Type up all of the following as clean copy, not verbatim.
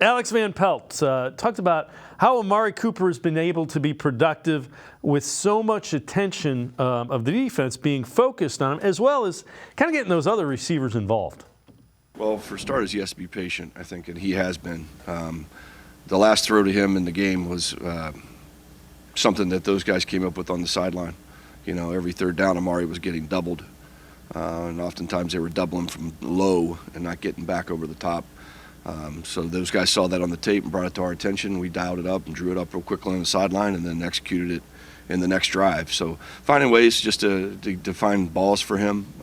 Alex Van Pelt talked about how Amari Cooper has been able to be productive with so much attention of the defense being focused on him, as well as kind of getting those other receivers involved. Well, for starters, he has to be patient, I think, and he has been. The last throw to him in the game was something that those guys came up with on the sideline. You know, every third down, Amari was getting doubled, and oftentimes they were doubling from low and not getting back over the top. So those guys saw that on the tape and brought it to our attention. We dialed it up and drew it up real quickly on the sideline and then executed it in the next drive. So finding ways just to find balls for him,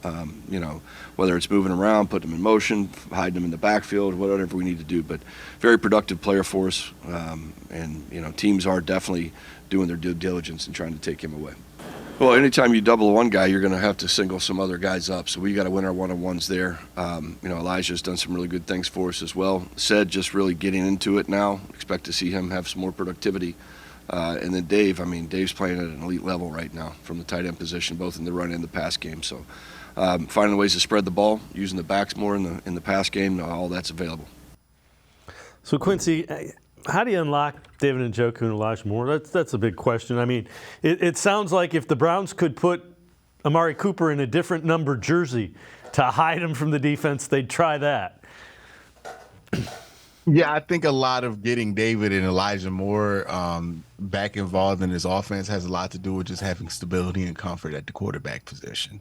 you know, whether it's moving around, putting him in motion, hiding him in the backfield, whatever we need to do. But very productive player for us. And, you know, teams are definitely doing their due diligence and trying to take him away. Well, anytime you double one guy, you're going to have to single some other guys up. So we got to win our one-on-ones there. You know, Elijah's done some really good things for us as well. Said just really getting into it now. Expect to see him have some more productivity. And then Dave, I mean, Dave's playing at an elite level right now from the tight end position, both in the run and the pass game. So finding ways to spread the ball, using the backs more in the pass game, all that's available. So, Quincy, how do you unlock David Njoku and Elijah Moore? That's a big question. I mean, it sounds like if the Browns could put Amari Cooper in a different number jersey to hide him from the defense, they'd try that. Yeah, I think a lot of getting David and Elijah Moore back involved in his offense has a lot to do with just having stability and comfort at the quarterback position.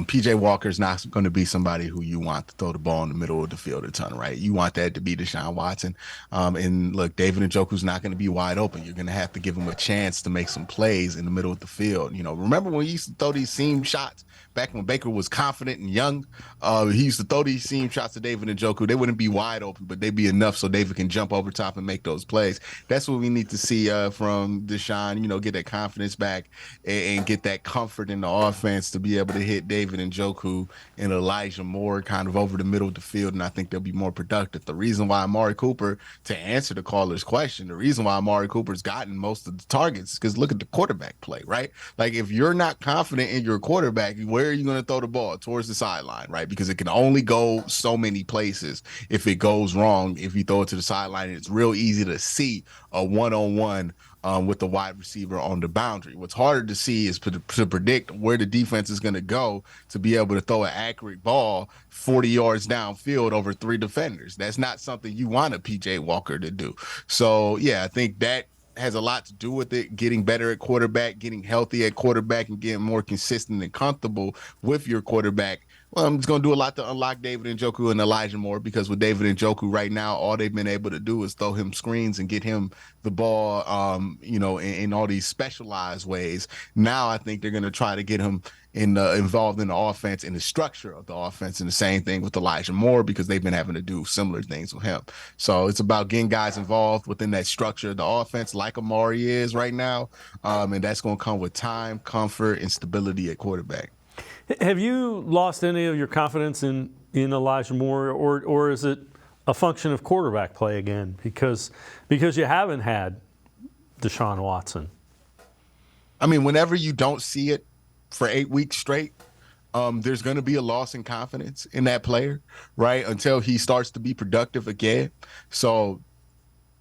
P.J. Walker's not going to be somebody who you want to throw the ball in the middle of the field a ton, right? You want that to be Deshaun Watson. And look, David Njoku's not going to be wide open. You're going to have to give him a chance to make some plays in the middle of the field. You know, remember when he used to throw these seam shots back when Baker was confident and young? He used to throw these seam shots to David Njoku. They wouldn't be wide open, but they'd be enough so David can jump over top and make those plays. That's what we need to see from Deshaun, you know, get that confidence back and get that comfort in the offense to be able to hit David Njoku and Elijah Moore kind of over the middle of the field, and I think they'll be more productive. The reason why Amari Cooper, to answer the caller's question, the reason why Amari Cooper's gotten most of the targets is because look at the quarterback play, right? Like if you're not confident in your quarterback, where are you going to throw the ball? Towards the sideline, right? Because it can only go so many places if it goes wrong. If you throw it to the sideline, it's real easy to see a one-on-one with the wide receiver on the boundary. What's harder to see is to predict where the defense is going to go to be able to throw an accurate ball 40 yards downfield over three defenders. That's not something you want a P.J. Walker to do. So, yeah, I think that has a lot to do with it, getting better at quarterback, getting healthy at quarterback, and getting more consistent and comfortable with your quarterback. Well, I'm just going to do a lot to unlock David Njoku and Elijah Moore, because with David Njoku right now, all they've been able to do is throw him screens and get him the ball, you know, in all these specialized ways. Now I think they're going to try to get him involved in the offense, in the structure of the offense, and the same thing with Elijah Moore, because they've been having to do similar things with him. So it's about getting guys involved within that structure of the offense like Amari is right now, and that's going to come with time, comfort, and stability at quarterback. Have you lost any of your confidence in Elijah Moore, or is it a function of quarterback play again? Because you haven't had Deshaun Watson. I mean, whenever you don't see it for 8 weeks straight, there's going to be a loss in confidence in that player, right? Until he starts to be productive again. So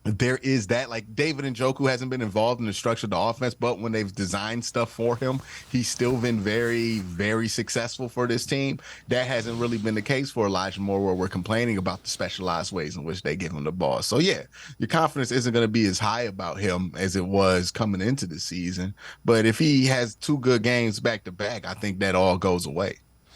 there is that. Like David Njoku hasn't been involved in the structure of the offense, but when they've designed stuff for him, he's still been very, very successful for this team. That hasn't really been the case for Elijah Moore, where we're complaining about the specialized ways in which they give him the ball. So yeah, your confidence isn't going to be as high about him as it was coming into the season. But if he has two good games back to back, I think that all goes away.